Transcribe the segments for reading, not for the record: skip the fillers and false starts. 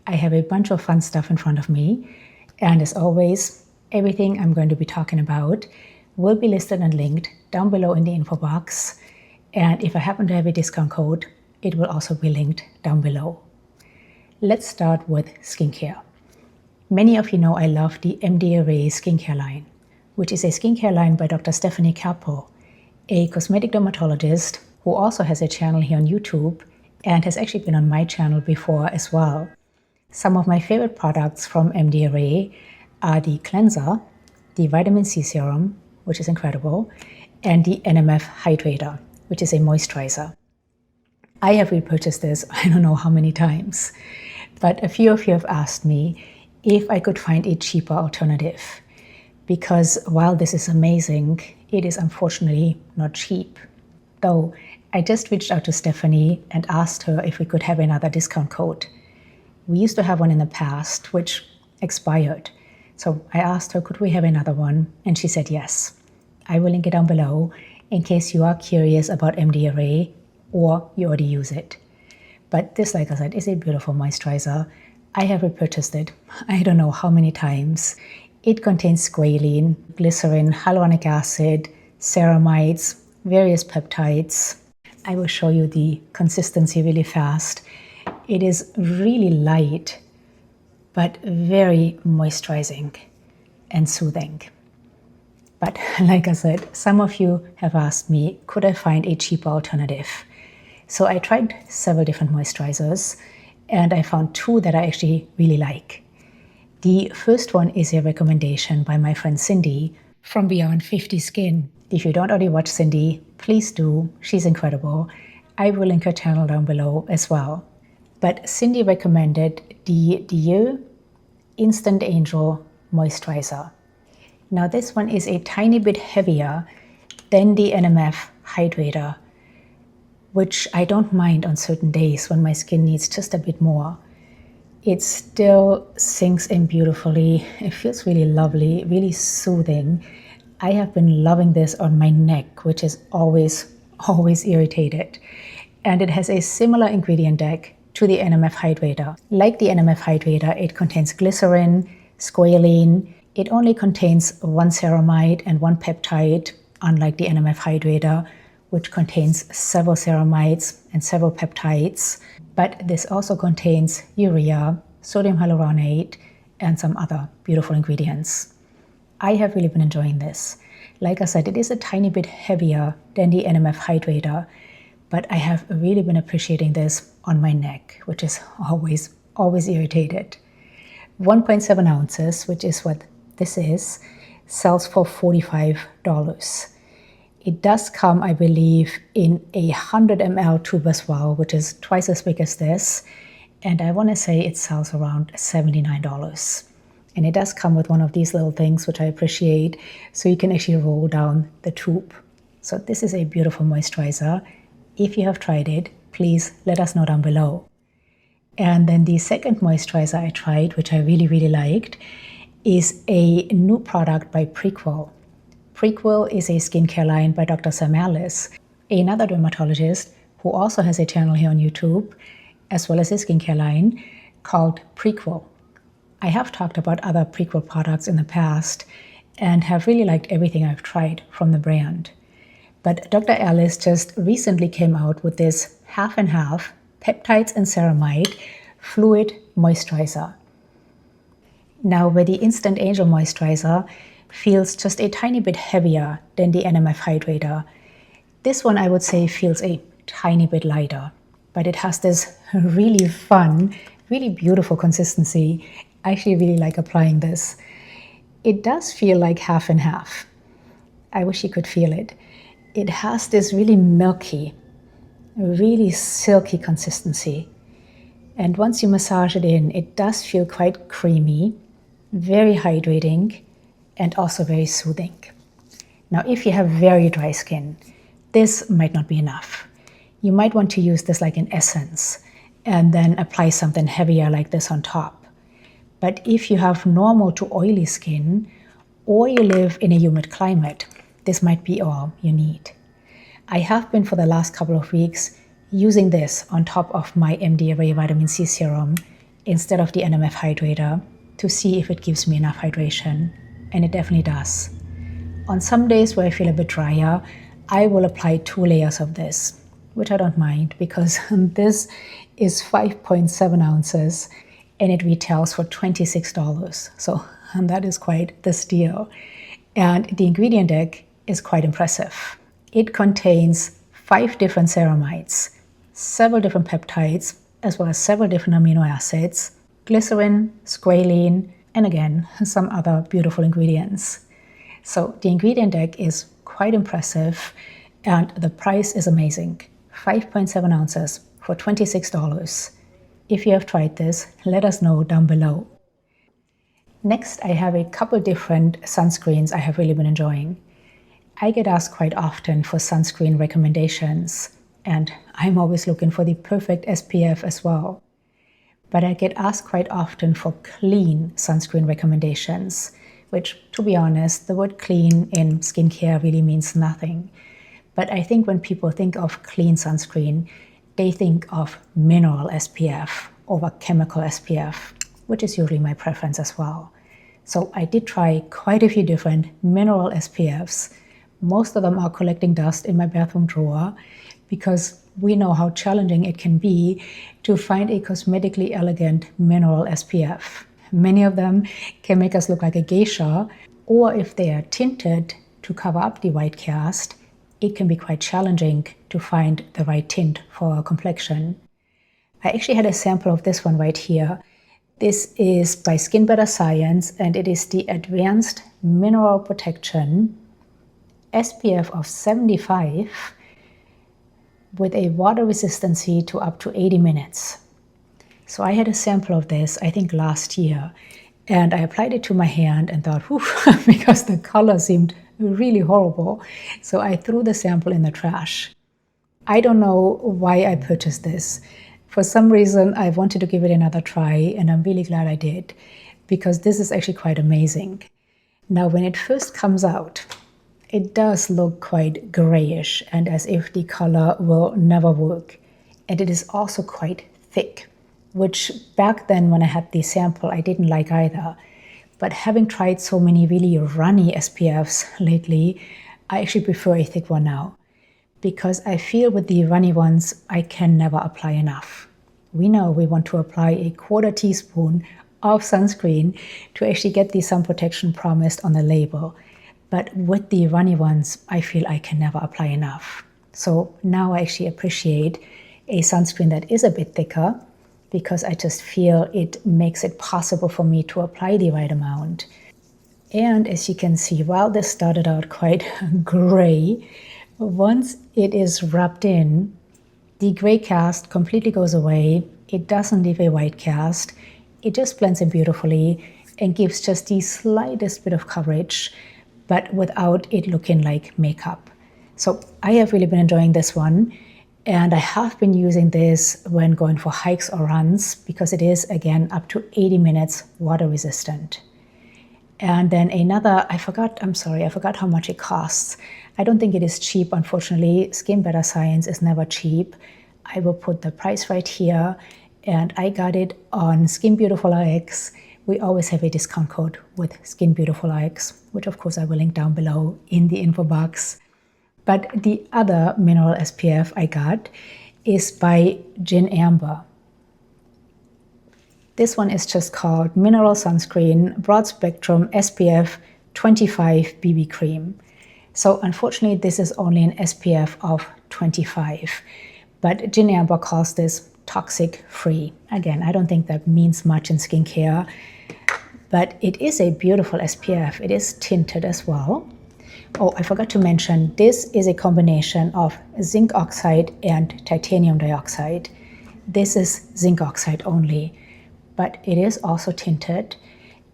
I have a bunch of fun stuff in front of me, and as always, everything I'm going to be talking about will be listed and linked down below in the info box, and if I happen to have a discount code, it will also be linked down below. Let's start with skincare. Many of you know I love the Mdarie Skincare line, which is a skincare line by Dr. Stephanie Capo, a cosmetic dermatologist who also has a channel here on YouTube and has actually been on my channel before as well. Some of my favorite products from Mdarie are the cleanser, the vitamin C serum, which is incredible, and the NMF hydrator, which is a moisturizer. I have repurchased this I don't know how many times, but a few of you have asked me if I could find a cheaper alternative, because while this is amazing, it is unfortunately not cheap. Though I just reached out to Stephanie and asked her if we could have another discount code. We used to have one in the past, which expired. So I asked her, could we have another one? And she said yes. I will link it down below in case you are curious about Mdarie or you already use it. But this, like I said, is a beautiful moisturizer. I have repurchased it I don't know how many times. It contains squalene, glycerin, hyaluronic acid, ceramides, various peptides. I will show you the consistency really fast. It is really light, but very moisturizing and soothing. But like I said, some of you have asked me, could I find a cheaper alternative? So I tried several different moisturizers, and I found two that I actually really like. The first one is a recommendation by my friend Cindy from Beyond 50 Skin. If you don't already watch Cindy, please do. She's incredible. I will link her channel down below as well. But Cindy recommended the Ziip Instant Angel Moisturizer. Now this one is a tiny bit heavier than the NMF Hydrator, which I don't mind on certain days when my skin needs just a bit more. It still sinks in beautifully. It feels really lovely, really soothing. I have been loving this on my neck, which is always irritated. And it has a similar ingredient deck to the NMF Hydrator. Like the NMF Hydrator, it contains glycerin, squalene. It only contains one ceramide and one peptide, unlike the NMF Hydrator, which contains several ceramides and several peptides. But this also contains urea, sodium hyaluronate, and some other beautiful ingredients. I have really been enjoying this. Like I said, it is a tiny bit heavier than the NMF Hydrator, but I have really been appreciating this on my neck, which is always irritated. 1.7 ounces, which is what this is, sells for $45. It does come, I believe, in a 100 ml tube as well, which is twice as big as this. And I want to say it sells around $79. And it does come with one of these little things, which I appreciate, so you can actually roll down the tube. So this is a beautiful moisturizer. If you have tried it, please let us know down below. And then the second moisturizer I tried, which I really liked, is a new product by Prequel. Prequel is a skincare line by Dr. Sam Alice, another dermatologist who also has a channel here on YouTube, as well as a skincare line called Prequel. I have talked about other Prequel products in the past and have really liked everything I've tried from the brand. But Dr. Alice just recently came out with this half and half peptides and ceramide fluid moisturizer. Now, where the Instant Angel Moisturizer feels just a tiny bit heavier than the NMF Hydrator, this one I would say feels a tiny bit lighter, but it has this really fun, really beautiful consistency. I actually really like applying this. It does feel like half and half. I wish you could feel it. It has this really milky, really silky consistency. And once you massage it in, it does feel quite creamy, very hydrating, and also very soothing. Now, if you have very dry skin, this might not be enough. You might want to use this like an essence and then apply something heavier like this on top. But if you have normal to oily skin, or you live in a humid climate, this might be all you need. I have been for the last couple of weeks using this on top of my Mdarie vitamin C serum instead of the NMF hydrator to see if it gives me enough hydration, and it definitely does. On some days where I feel a bit drier, I will apply 2 layers of this, which I don't mind because this is 5.7 ounces and it retails for $26. So that is quite the steal. And the ingredient deck is quite impressive. It contains 5 different ceramides, several different peptides, as well as several different amino acids, glycerin, squalene, and again, some other beautiful ingredients. So the ingredient deck is quite impressive and the price is amazing. 5.7 ounces for $26. If you have tried this, let us know down below. Next, I have a couple different sunscreens I have really been enjoying. I get asked quite often for sunscreen recommendations, and I'm always looking for the perfect SPF as well. But I get asked quite often for clean sunscreen recommendations, which, to be honest, the word clean in skincare really means nothing. But I think when people think of clean sunscreen, they think of mineral SPF over chemical SPF, which is usually my preference as well. So I did try quite a few different mineral SPFs. Most of them are collecting dust in my bathroom drawer because we know how challenging it can be to find a cosmetically elegant mineral SPF. Many of them can make us look like a geisha, or if they are tinted to cover up the white cast, it can be quite challenging to find the right tint for our complexion. I actually had a sample of this one right here. This is by Skin Better Science, and it is the Advanced Mineral Protection SPF of 75 with a water resistancy to up to 80 minutes. So I had a sample of this, I think last year, and I applied it to my hand and thought, whew, because the color seemed really horrible. So I threw the sample in the trash. I don't know why I purchased this. For some reason, I wanted to give it another try, and I'm really glad I did, because this is actually quite amazing. Now, when it first comes out, it does look quite grayish and as if the color will never work. And it is also quite thick, which back then when I had the sample, I didn't like either. But having tried so many really runny SPFs lately, I actually prefer a thick one now, because I feel with the runny ones, I can never apply enough. We know we want to apply a 1/4 teaspoon of sunscreen to actually get the sun protection promised on the label. But with the runny ones, I feel I can never apply enough. So now I actually appreciate a sunscreen that is a bit thicker, because I just feel it makes it possible for me to apply the right amount. And as you can see, while this started out quite gray, once it is rubbed in, the gray cast completely goes away. It doesn't leave a white cast. It just blends in beautifully and gives just the slightest bit of coverage, but without it looking like makeup. So I have really been enjoying this one. And I have been using this when going for hikes or runs because it is, again, up to 80 minutes water resistant. And then another, I forgot how much it costs. I don't think it is cheap, unfortunately. Skin Better Science is never cheap. I will put the price right here. And I got it on Skin Beautiful RX. We always have a discount code with Skin Beautiful RX, which of course I will link down below in the info box. But the other mineral SPF I got is by Gin Amber. This one is just called Mineral Sunscreen Broad Spectrum SPF 25 BB Cream. So unfortunately, this is only an SPF of 25. But Gin Amber calls this toxic free. Again, I don't think that means much in skincare, but it is a beautiful SPF. It is tinted as well. Oh, I forgot to mention, this is a combination of zinc oxide and titanium dioxide. This is zinc oxide only, but it is also tinted,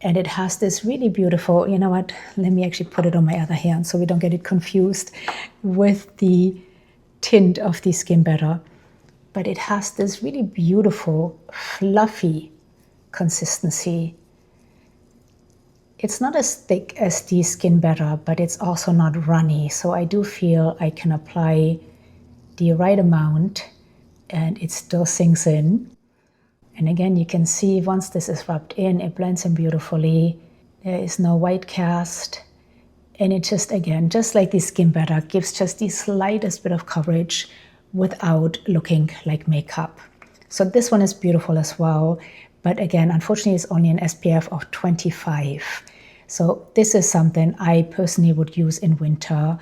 and it has this really beautiful, you know what, let me actually put it on my other hand so we don't get it confused with the tint of the Skin Better. But it has this really beautiful, fluffy consistency. It's not as thick as the Skin Better, but it's also not runny. So I do feel I can apply the right amount and it still sinks in. And again, you can see once this is rubbed in, it blends in beautifully. There is no white cast. And it just, again, just like the Skin Better, gives just the slightest bit of coverage without looking like makeup. So this one is beautiful as well. But again, unfortunately, it's only an SPF of 25. So this is something I personally would use in winter,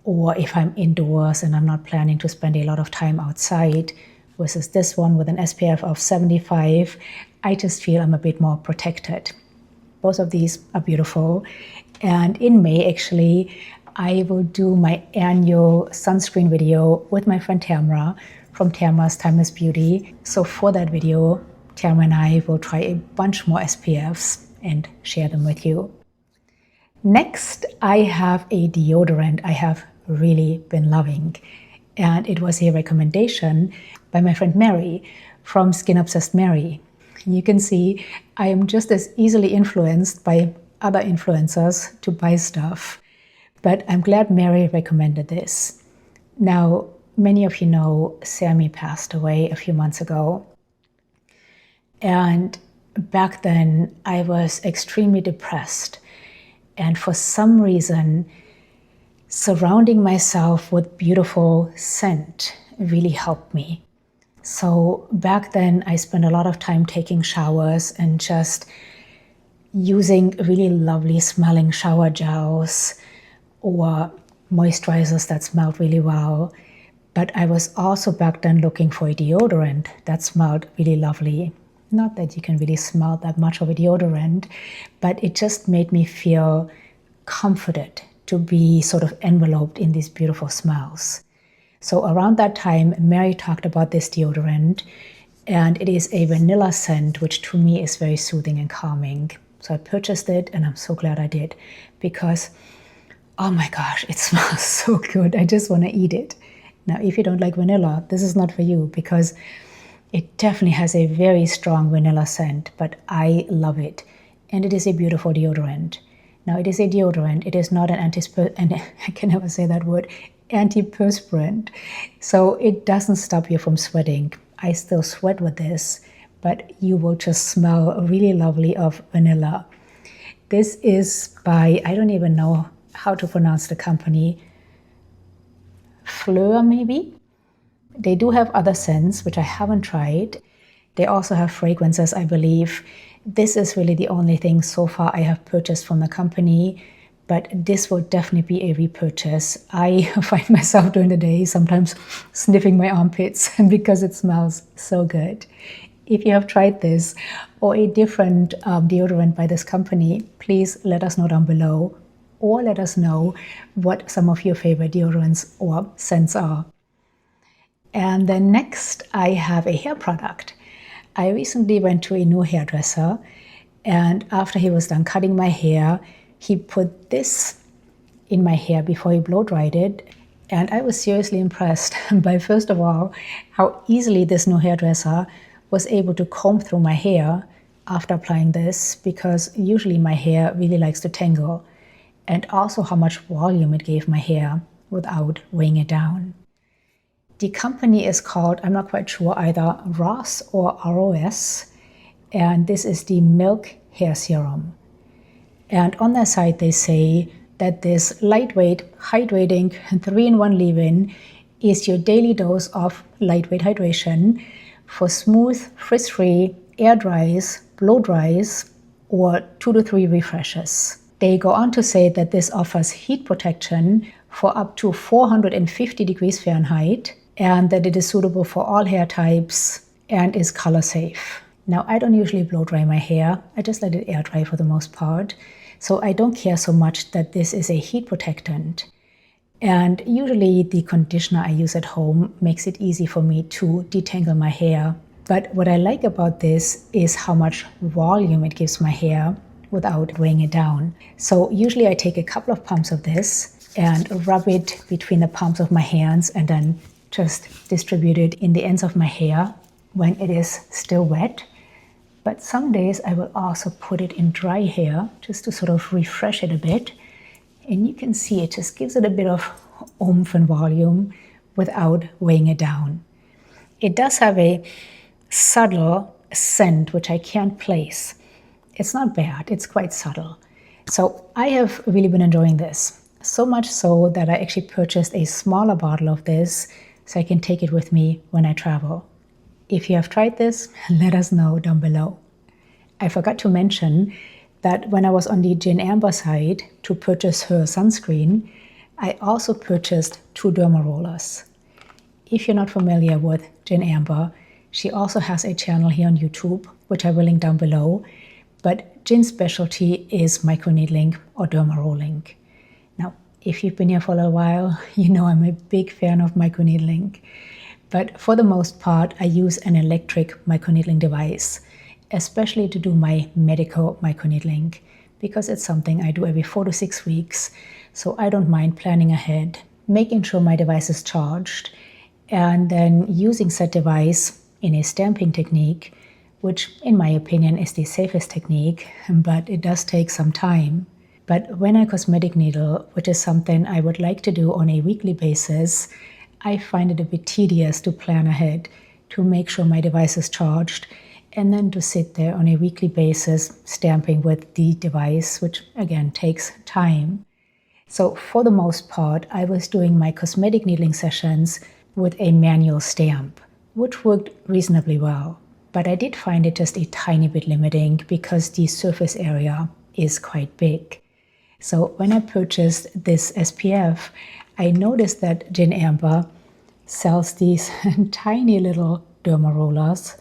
or if I'm indoors and I'm not planning to spend a lot of time outside, versus this one with an SPF of 75. I just feel I'm a bit more protected. Both of these are beautiful. And in May, actually, I will do my annual sunscreen video with my friend Tamara from Tamara's Timeless Beauty. So for that video, Tamara and I will try a bunch more SPFs and share them with you. Next, I have a deodorant I have really been loving. And it was a recommendation by my friend Mary from Skin Obsessed Mary. And you can see I am just as easily influenced by other influencers to buy stuff. But I'm glad Mary recommended this. Now, many of you know Sammy passed away a few months ago. And back then, I was extremely depressed. And for some reason, surrounding myself with beautiful scent really helped me. So back then, I spent a lot of time taking showers and just using really lovely smelling shower gels or moisturizers that smelled really well. But I was also back then looking for a deodorant that smelled really lovely. Not that you can really smell that much of a deodorant, but it just made me feel comforted to be sort of enveloped in these beautiful smells. So around that time, Mary talked about this deodorant, and it is a vanilla scent, which to me is very soothing and calming. So I purchased it, and I'm so glad I did, because, oh my gosh, it smells so good. I just want to eat it. Now, if you don't like vanilla, this is not for you, because it definitely has a very strong vanilla scent, but I love it. And it is a beautiful deodorant. Now, it is a deodorant. It is not an I can never say that word, antiperspirant. So it doesn't stop you from sweating. I still sweat with this, but you will just smell really lovely of vanilla. This is by, I don't even know how to pronounce the company, Fleur maybe? They do have other scents, which I haven't tried. They also have fragrances, I believe. This is really the only thing so far I have purchased from the company, but this will definitely be a repurchase. I find myself during the day sometimes sniffing my armpits because it smells so good. If you have tried this or a different deodorant by this company, please let us know down below, or let us know what some of your favorite deodorants or scents are. And then next, I have a hair product. I recently went to a new hairdresser, and after he was done cutting my hair, he put this in my hair before he blow dried it. And I was seriously impressed by, first of all, how easily this new hairdresser was able to comb through my hair after applying this, because usually my hair really likes to tangle, and also how much volume it gave my hair without weighing it down. The company is called, I'm not quite sure either, Ross or ROS, and this is the Milk Hair Serum. And on their site they say that this lightweight, hydrating, 3-in-1 leave-in is your daily dose of lightweight hydration for smooth, frizz-free, air dries, blow dries, or 2 to 3 refreshes. They go on to say that this offers heat protection for up to 450 degrees Fahrenheit, and that it is suitable for all hair types and is color safe. Now, I don't usually blow dry my hair. I just let it air dry for the most part. So I don't care so much that this is a heat protectant. And usually the conditioner I use at home makes it easy for me to detangle my hair. But what I like about this is how much volume it gives my hair without weighing it down. So usually I take a couple of pumps of this and rub it between the palms of my hands, and then just distribute it in the ends of my hair when it is still wet. But some days I will also put it in dry hair just to sort of refresh it a bit. And you can see it just gives it a bit of oomph and volume without weighing it down. It does have a subtle scent, which I can't place. It's not bad, it's quite subtle. So I have really been enjoying this. So much so that I actually purchased a smaller bottle of this so I can take it with me when I travel. If you have tried this, let us know down below. I forgot to mention that when I was on the Jane Amber site to purchase her sunscreen, I also purchased 2 Dermarollers. If you're not familiar with Jane Amber, she also has a channel here on YouTube, which I will link down below. But Jane's specialty is microneedling or dermarolling. Now, if you've been here for a while, you know I'm a big fan of microneedling. But for the most part, I use an electric microneedling device, especially to do my medical microneedling, because it's something I do every 4 to 6 weeks. So I don't mind planning ahead, making sure my device is charged, and then using said device in a stamping technique, which in my opinion is the safest technique, but it does take some time. But when I cosmetic needle, which is something I would like to do on a weekly basis, I find it a bit tedious to plan ahead, to make sure my device is charged, and then to sit there on a weekly basis stamping with the device, which again takes time. So for the most part, I was doing my cosmetic needling sessions with a manual stamp, which worked reasonably well. But I did find it just a tiny bit limiting because the surface area is quite big. So when I purchased this SPF, I noticed that Jane Amber sells these tiny little dermarollers,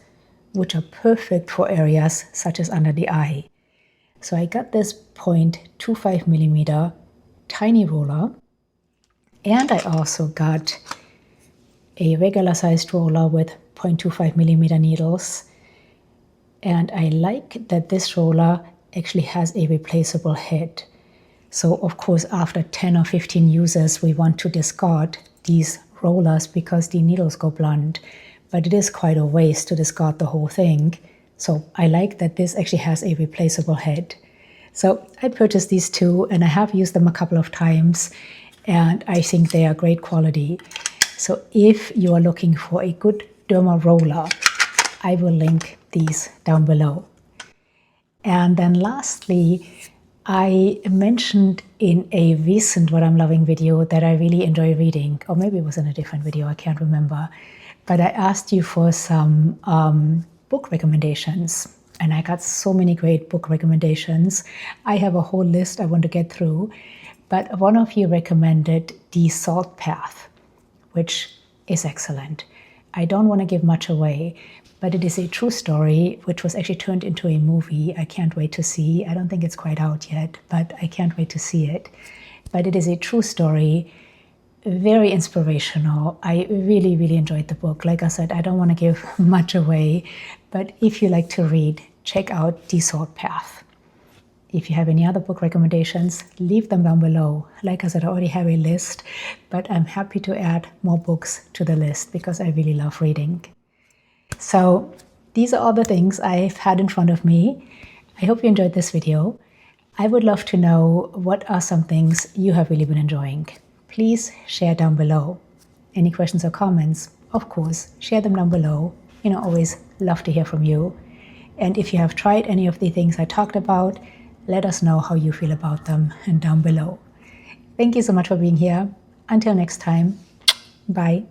which are perfect for areas such as under the eye. So I got this 0.25 millimeter tiny roller, and I also got a regular sized roller with 0.25 millimeter needles. And I like that this roller actually has a replaceable head. So of course, after 10 or 15 uses, we want to discard these rollers because the needles go blunt. But it is quite a waste to discard the whole thing. So I like that this actually has a replaceable head. So I purchased these 2 and I have used them a couple of times, and I think they are great quality. So if you are looking for a good derma roller, I will link these down below. And then lastly, I mentioned in a recent What I'm Loving video that I really enjoy reading, or maybe it was in a different video, I can't remember. But I asked you for some book recommendations, and I got so many great book recommendations. I have a whole list I want to get through, but one of you recommended The Salt Path, which is excellent. I don't want to give much away, but it is a true story, which was actually turned into a movie. I can't wait to see. I don't think it's quite out yet, but I can't wait to see it. But it is a true story, very inspirational. I really, really enjoyed the book. Like I said, I don't want to give much away, but if you like to read, check out The Salt Path. If you have any other book recommendations, leave them down below. Like I said, I already have a list, but I'm happy to add more books to the list because I really love reading. So these are all the things I've had in front of me. I hope you enjoyed this video. I would love to know what are some things you have really been enjoying. Please share down below. Any questions or comments, of course, share them down below. You know, always love to hear from you. And if you have tried any of the things I talked about, let us know how you feel about them and down below. Thank you so much for being here. Until next time, bye.